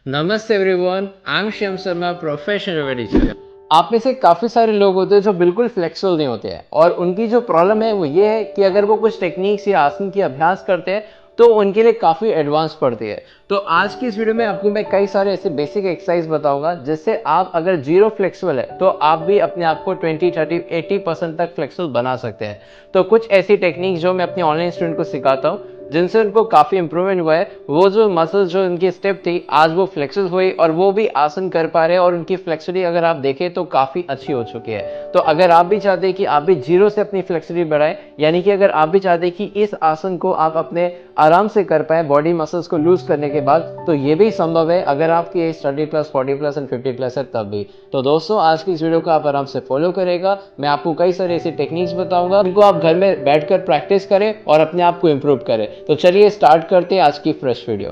नमस्ते everyone, I am Shyam Sharma, professional teacher. आप में से काफ़ी सारे लोग होते हैं जो बिल्कुल फ्लेक्सिबल नहीं होते हैं और उनकी जो प्रॉब्लम है वो ये है कि अगर वो कुछ टेक्निक्स या आसन की अभ्यास करते हैं तो उनके लिए काफ़ी एडवांस पड़ती है। तो आज की इस वीडियो में आपको मैं कई सारे ऐसे बेसिक एक्सरसाइज बताऊंगा जिससे आप अगर जीरो फ्लेक्सिबल है तो आप भी अपने आप को 20, 30, 80% तक फ्लेक्सिबल बना सकते हैं। तो कुछ ऐसी टेक्निक जो मैं अपने ऑनलाइन स्टूडेंट को सिखाता हूँ जिनसे उनको काफ़ी इंप्रूवमेंट हुआ है। वो जो मसल्स जो उनकी स्टेप थी आज वो फ्लेक्सिबल हुई और वो भी आसन कर पा रहे हैं और उनकी फ्लेक्सिबिलिटी अगर आप देखें तो काफ़ी अच्छी हो चुकी है। तो अगर आप भी चाहते हैं कि आप भी जीरो से अपनी फ्लेक्सिबिलिटी बढ़ाएं, यानी कि अगर आप भी चाहते हैं कि इस आसन को आप अपने आराम से कर पाए बॉडी मसल्स को लूज करने के बाद, तो ये भी संभव है अगर आपकी एज 30+, 40+ एंड 50+ है तब भी। तो दोस्तों आज की इस वीडियो को आप आराम से फॉलो करेगा। मैं आपको कई सारे ऐसे टेक्निक्स बताऊंगा जिनको आप घर में बैठकर प्रैक्टिस करें और अपने आप को इम्प्रूव करें। तो चलिए स्टार्ट करते हैं आज की फ्रेश वीडियो।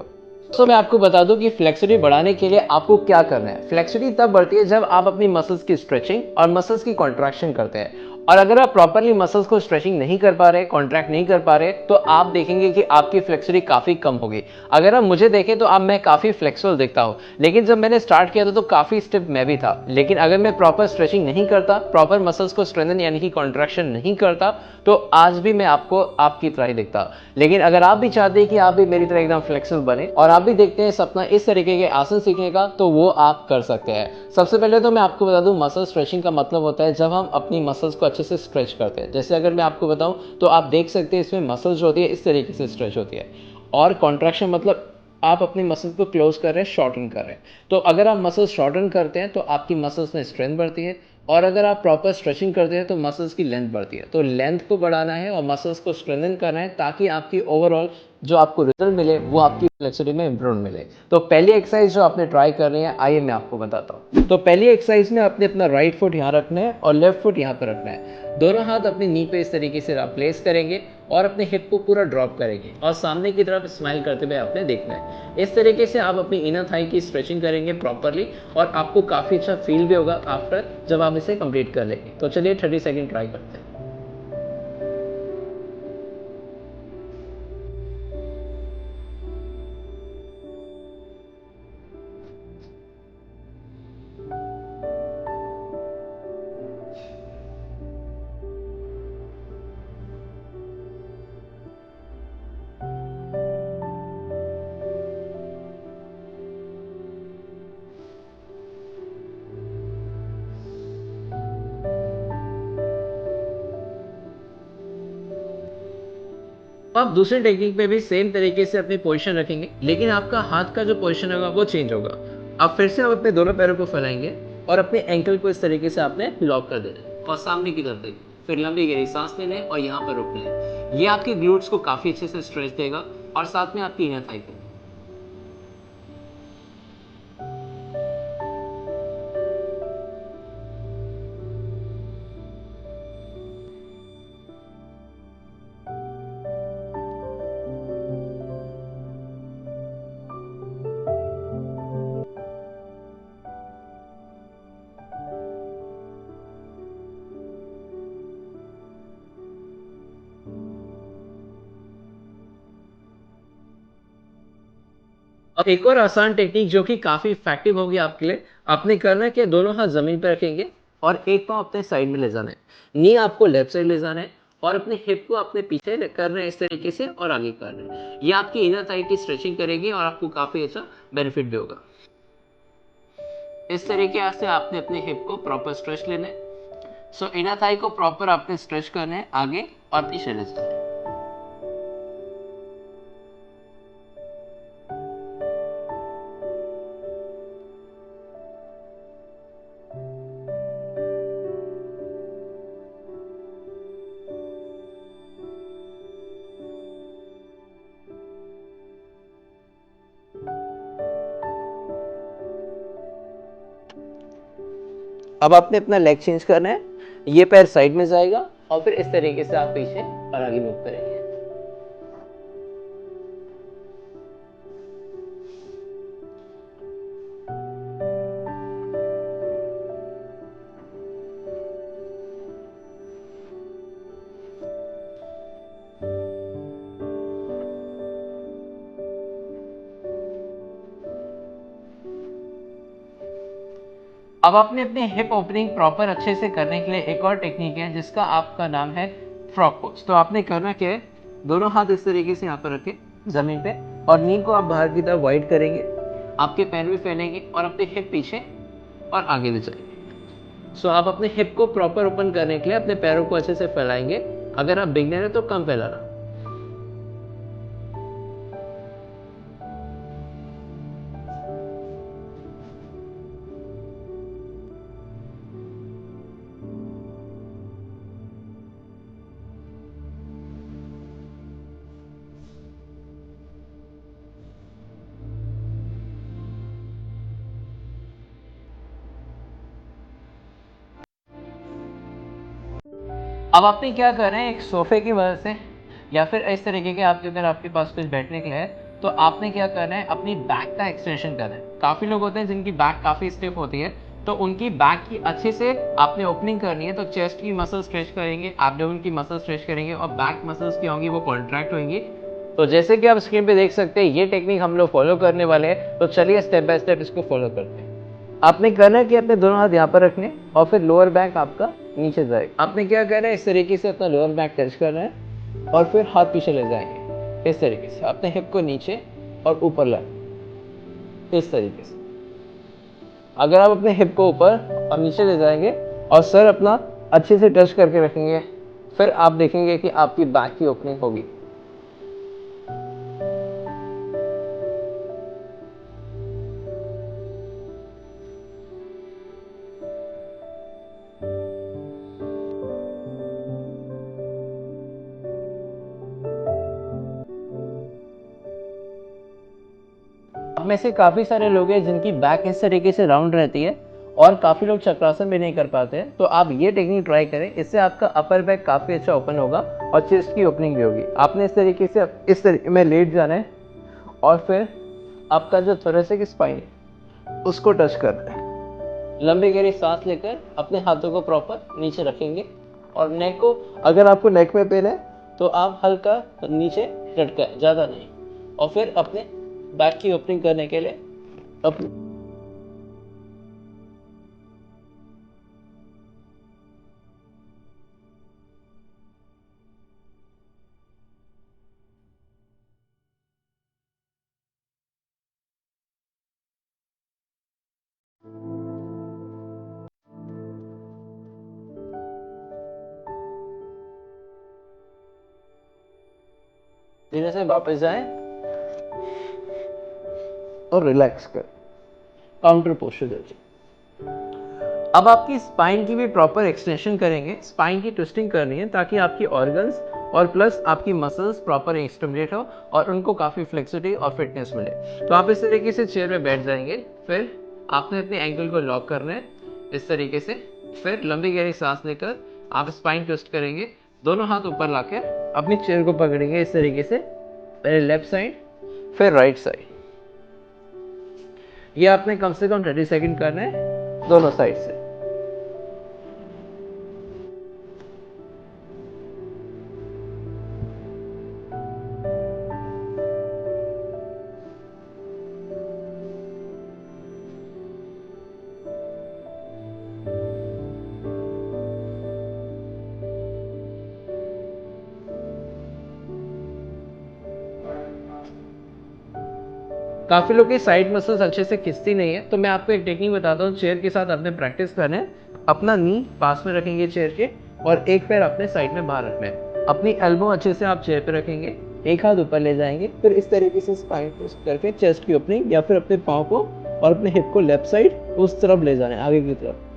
तो मैं आपको बता दूं कि फ्लेक्सिबिलिटी बढ़ाने के लिए आपको क्या करना है। फ्लेक्सिबिलिटी तब बढ़ती है जब आप अपनी मसल्स की स्ट्रेचिंग और मसल्स की कॉन्ट्रैक्शन करते हैं। और अगर आप प्रॉपरली मसल्स को स्ट्रेचिंग नहीं कर पा रहे, कॉन्ट्रैक्ट नहीं कर पा रहे, तो आप देखेंगे कि आपकी फ्लेक्सिबिलिटी काफ़ी कम होगी। अगर आप मुझे देखें तो अब मैं काफ़ी फ्लेक्सिबल दिखता हूँ, लेकिन जब मैंने स्टार्ट किया था तो काफ़ी स्टिफ मैं भी था। लेकिन अगर मैं प्रॉपर स्ट्रेचिंग नहीं करता, प्रॉपर मसल्स को स्ट्रेंथन यानी कि कॉन्ट्रैक्शन नहीं करता, तो आज भी मैं आपको आपकी तरह ही दिखता। लेकिन अगर आप भी चाहते हैं कि आप भी मेरी तरह एकदम फ्लेक्सिबल बने और आप भी देखते हैं सपना इस तरीके के आसन सीखने का, तो वो आप कर सकते हैं। सबसे पहले तो मैं आपको बता दूं, मसल स्ट्रेचिंग का मतलब होता है जब हम अपनी मसल्स को अच्छे से स्ट्रेच करते हैं। जैसे अगर मैं आपको बताऊं तो आप देख सकते हैं इसमें मसल्स जो होती है इस तरीके से स्ट्रेच होती है। और कॉन्ट्रैक्शन मतलब आप अपनी मसल्स को क्लोज कर रहे हैं, शॉर्टन कर रहे हैं। तो अगर आप मसल्स शॉर्टन करते हैं तो आपकी मसल्स में स्ट्रेंथ बढ़ती है, और अगर आप प्रॉपर स्ट्रेचिंग करते हैं तो मसल्स की लेंथ बढ़ती है। तो लेंथ को बढ़ाना है और मसल्स को स्ट्रेंथन करना है ताकि आपकी ओवरऑल जो आपको रिजल्ट मिले वो आपकी फ्लेक्सिबिलिटी में इंप्रूवमेंट मिले। तो पहली एक्सरसाइज जो आपने ट्राई कर रही है, आइए मैं आपको बताता हूँ। तो पहली एक्सरसाइज में आपने अपना राइट फुट यहाँ रखना है और लेफ्ट फुट यहाँ पर रखना है। दोनों हाथ अपनी नी पे इस तरीके से आप प्लेस करेंगे और अपने हिप को पूरा ड्रॉप करेंगे और सामने की तरफ स्माइल करते हुए आपने देखना है। इस तरीके से आप अपनी इनर थाई की स्ट्रेचिंग करेंगे प्रॉपरली और आपको काफ़ी अच्छा फील भी होगा आफ्टर जब आप इसे कंप्लीट कर लेंगे। तो चलिए 30 सेकेंड ट्राई करते हैं। आप दूसरे टेक्निक पे भी सेम तरीके से अपनी पोजीशन रखेंगे, लेकिन आपका हाथ का जो पोजीशन होगा वो चेंज होगा। अब फिर से आप अपने दोनों पैरों को फैलाएंगे और अपने एंकल को इस तरीके से आपने लॉक कर देना है और सामने की तरफ देखिए। फिर लंबी गहरी सांस लेना है और यहाँ पर रुकना है। ये आपके ग्लूट्स को काफ़ी अच्छे से स्ट्रेच देगा और साथ में आपकी इनर थाई को। अब एक और आसान टेक्निक जो कि काफ़ी इफेक्टिव होगी आपके लिए, आपने करना है कि दोनों हाथ ज़मीन पर रखेंगे और एक पाँव अपने साइड में ले जाना है। नी आपको लेफ्ट साइड ले जाना है और अपने हिप को अपने पीछे करना है इस तरीके से और आगे करना है। ये आपकी इनर थाई की स्ट्रेचिंग करेगी और आपको काफ़ी अच्छा बेनिफिट भी होगा। इस तरीके से आपने अपने हिप को प्रॉपर स्ट्रेच लेना है। सो इनर थाई को प्रॉपर आपने स्ट्रेच करना है आगे और पीछे ले जाना है। अब आपने अपना लेग चेंज करना है, ये पैर साइड में जाएगा और फिर इस तरीके से आप पीछे और आगे मूव करेंगे। अब आपने अपनी हिप ओपनिंग प्रॉपर अच्छे से करने के लिए एक और टेक्निक है जिसका आपका नाम है फ्रॉग पोज। तो आपने करना क्या है, दोनों हाथ इस तरीके से यहाँ पर रखें ज़मीन पे और नी को आप बाहर की तरफ वाइड करेंगे, आपके पैर भी फैलेंगे और अपने हिप पीछे और आगे ले जाएंगे। सो आप अपने हिप को प्रॉपर ओपन करने के लिए अपने पैरों को अच्छे से फैलाएंगे। अगर आप बिगनर है तो कम फैलाना। अब आपने क्या करना है, एक सोफे की मदद से या फिर इस तरीके के आपके अगर आपके पास कुछ बैठने के लिए है तो आपने क्या करना है, अपनी बैक का एक्सटेंशन करना है। काफ़ी लोग होते हैं जिनकी बैक काफ़ी स्टिफ होती है, तो उनकी बैक की अच्छे से आपने ओपनिंग करनी है। तो चेस्ट की मसल स्ट्रेच करेंगे, एब्डोमेन की मसल स्ट्रेच करेंगे और बैक मसल्स की होंगी वो कॉन्ट्रैक्ट होंगी। तो जैसे कि आप स्क्रीन पे देख सकते हैं ये टेक्निक हम लोग फॉलो करने वाले हैं। तो चलिए स्टेप बाय स्टेप इसको फॉलो करते हैं। आपने करना है कि अपने दोनों हाथ यहाँ पर रखने और फिर लोअर बैक आपका नीचे जाएगा। आपने क्या करना है, इस तरीके से अपना लोअर बैक टच करना है और फिर हाथ पीछे ले जाएंगे। इस तरीके से अपने हिप को नीचे और ऊपर लाए, इस तरीके से। अगर आप अपने हिप को ऊपर और नीचे ले जाएंगे और सर अपना अच्छे से टच करके रखेंगे, फिर आप देखेंगे कि आपकी बैक की ओपनिंग होगी। आप में से काफ़ी सारे लोग हैं जिनकी बैक इस तरीके से राउंड रहती है और काफ़ी लोग चक्रासन भी नहीं कर पाते हैं। तो आप ये टेक्निक ट्राई करें, इससे आपका अपर बैक काफ़ी अच्छा ओपन होगा और चेस्ट की ओपनिंग भी होगी। आपने इस तरीके से इस तरीके में लेट जाना है और फिर आपका जो थोरेसिक स्पाइन है उसको टच करना है। लंबी गहरी सांस लेकर अपने हाथों को प्रॉपर नीचे रखेंगे और नेक को, अगर आपको नेक में पेन है तो आप हल्का नीचे लटकाएं, ज़्यादा नहीं। और फिर अपने बैक की ओपनिंग करने के लिए अपने धीरे से वापस जाएं और रिलैक्स कर काउंटर पोस्चर दीजिए। अब आपकी स्पाइन की भी प्रॉपर एक्सटेंशन करेंगे। स्पाइन की ट्विस्टिंग करनी है ताकि आपकी ऑर्गन्स और प्लस आपकी मसल्स प्रॉपर स्टिमुलेट हो और उनको काफ़ी फ्लेक्सिबिलिटी और फिटनेस मिले। तो आप इस तरीके से चेयर में बैठ जाएंगे। फिर आपने अपने एंकल को लॉक करना है इस तरीके से। फिर लंबी गहरी सांस लेकर आप स्पाइन ट्विस्ट करेंगे, दोनों हाथ ऊपर लाकर अपनी चेयर को पकड़ेंगे इस तरीके से। पहले लेफ्ट साइड फिर राइट साइड। ये आपने कम से कम 30 सेकंड करना है दोनों साइड से। काफ़ी लोग की साइड मसल्स अच्छे से खिंचती नहीं है, तो मैं आपको एक टेक्निक बताता हूँ। चेयर के साथ आपने प्रैक्टिस करना है। अपना नी पास में रखेंगे चेयर के और एक पैर अपने साइड में बाहर रखना है। अपनी एल्बो अच्छे से आप चेयर पे रखेंगे, एक हाथ ऊपर ले जाएंगे, फिर इस तरीके से स्पाइन ट्विस्ट करके चेस्ट की ओपनिंग या फिर अपने पाँव को और अपने हिप को लेफ्ट साइड उस तरफ ले जाना है, आगे की तरफ।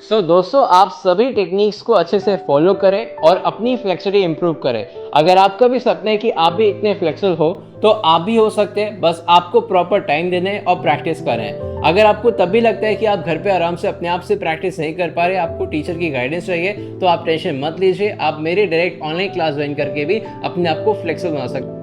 दोस्तों, आप सभी टेक्निक्स को अच्छे से फॉलो करें और अपनी फ्लेक्सिबिलिटी इंप्रूव करें। अगर आपका भी सपना है कि आप भी इतने फ्लेक्सिबल हो, तो आप भी हो सकते हैं, बस आपको प्रॉपर टाइम देने और प्रैक्टिस करें। अगर आपको तब भी लगता है कि आप घर पे आराम से अपने आप से प्रैक्टिस नहीं कर पा रहे, आपको टीचर की गाइडेंस चाहिए, तो आप टेंशन मत लीजिए, आप मेरी डायरेक्ट ऑनलाइन क्लास ज्वाइन करके भी अपने आप को फ्लेक्सिबल बना सकते हैं।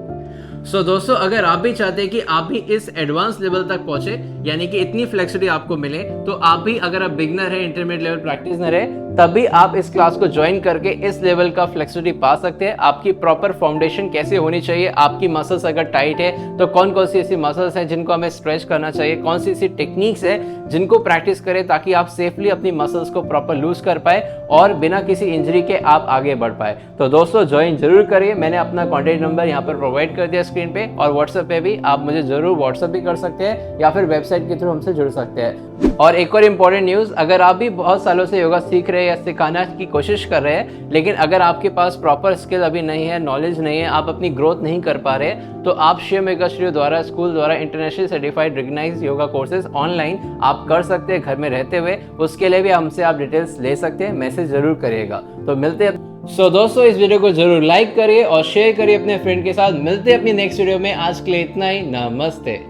दोस्तों, अगर आप भी चाहते हैं कि आप भी इस एडवांस लेवल तक पहुंचे, यानी कि इतनी फ्लेक्सिबिलिटी आपको मिले, तो आप भी, अगर आप बिगनर है, इंटरमीडिएट लेवल प्रैक्टिस न रहे, तब भी आप इस क्लास को ज्वाइन करके इस लेवल का फ्लेक्सिबिलिटी पा सकते हैं। आपकी प्रॉपर फाउंडेशन कैसे होनी चाहिए, आपकी मसल्स अगर टाइट है तो कौन कौन सी ऐसी मसल्स हैं जिनको हमें स्ट्रेच करना चाहिए, कौन सी ऐसी टेक्निक्स है जिनको प्रैक्टिस करें ताकि आप सेफली अपनी मसल्स को प्रॉपर लूज कर पाए और बिना किसी इंजरी के आप आगे बढ़ पाए। तो दोस्तों, ज्वाइन जरूर करिए। मैंने अपना कॉन्टैक्ट नंबर यहाँ पर प्रोवाइड कर दिया स्क्रीन पे, और व्हाट्सएप पे भी आप मुझे जरूर व्हाट्सएप भी कर सकते हैं या फिर वेबसाइट के थ्रू हमसे जुड़ सकते हैं। और एक और इम्पॉर्टेंट न्यूज़, अगर आप भी बहुत सालों से योगा सीख रहे हैं या सिखाना की कोशिश कर रहे हैं, लेकिन अगर आपके पास प्रॉपर स्किल अभी नहीं है, नॉलेज नहीं है, आप अपनी ग्रोथ नहीं कर पा रहे, तो आप शिव मेगा स्टूडियो द्वारा, स्कूल द्वारा international certified recognised yoga courses online आप कर सकते हैं घर में रहते हुए। उसके लिए भी हमसे आप डिटेल्स ले सकते हैं, मैसेज जरूर करिएगा। तो मिलते हैं। दोस्तों, इस वीडियो को जरूर लाइक करिए और शेयर करिए अपने फ्रेंड के साथ। मिलते हैं अपनी नेक्स्ट वीडियो में। आज के लिए इतना ही। नमस्ते।